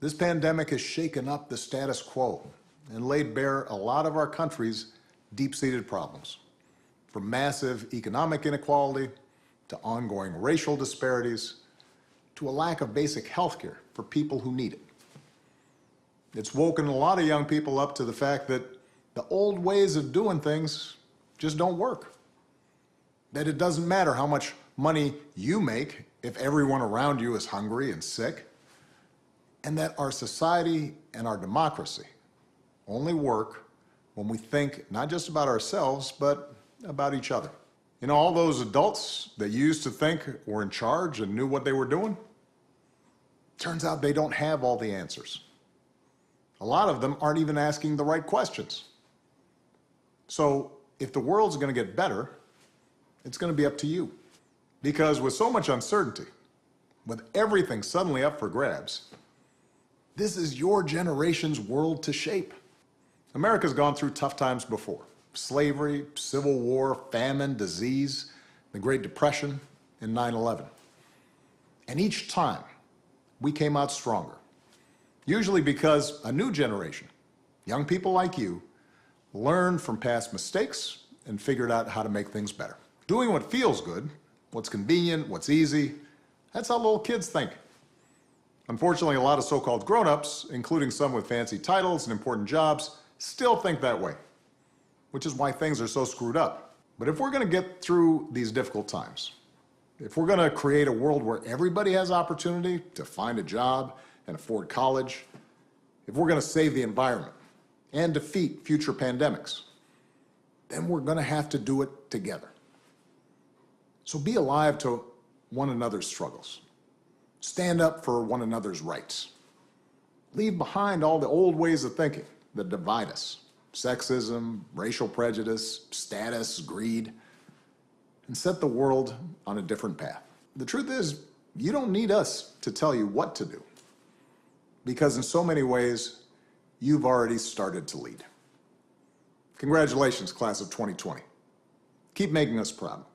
This pandemic has shaken up the status quo and laid bare a lot of our country's deep-seated problems, from massive economic inequality to ongoing racial disparities to a lack of basic health care for people who need it. It's woken a lot of young people up to the fact that the old ways of doing things just don't work. That it doesn't matter how much money you make if everyone around you is hungry and sick. And that our society and our democracy only work when we think not just about ourselves, but about each other. You know, all those adults that used to think were in charge and knew what they were doing, turns out they don't have all the answers. A lot of them aren't even asking the right questions. So if the world's going to get better, it's going to be up to you. Because with so much uncertainty, with everything suddenly up for grabs, this is your generation's world to shape. America's gone through tough times before. Slavery, civil war, famine, disease, the Great Depression, and 9/11. And each time, we came out stronger. Usually because a new generation, young people like you, learned from past mistakes and figured out how to make things better. Doing what feels good, what's convenient, what's easy, that's how little kids think. Unfortunately, a lot of so-called grown-ups, including some with fancy titles and important jobs, still think that way, which is why things are so screwed up. But if we're going to get through these difficult times, if we're going to create a world where everybody has opportunity to find a job and afford college, if we're going to save the environment and defeat future pandemics, then we're going to have to do it together. So be alive to one another's struggles. Stand up for one another's rights. Leave behind all the old ways of thinking that divide us. Sexism, racial prejudice, status, greed, and set the world on a different path. The truth is, you don't need us to tell you what to do, because in so many ways, you've already started to lead. Congratulations, class of 2020. Keep making us proud.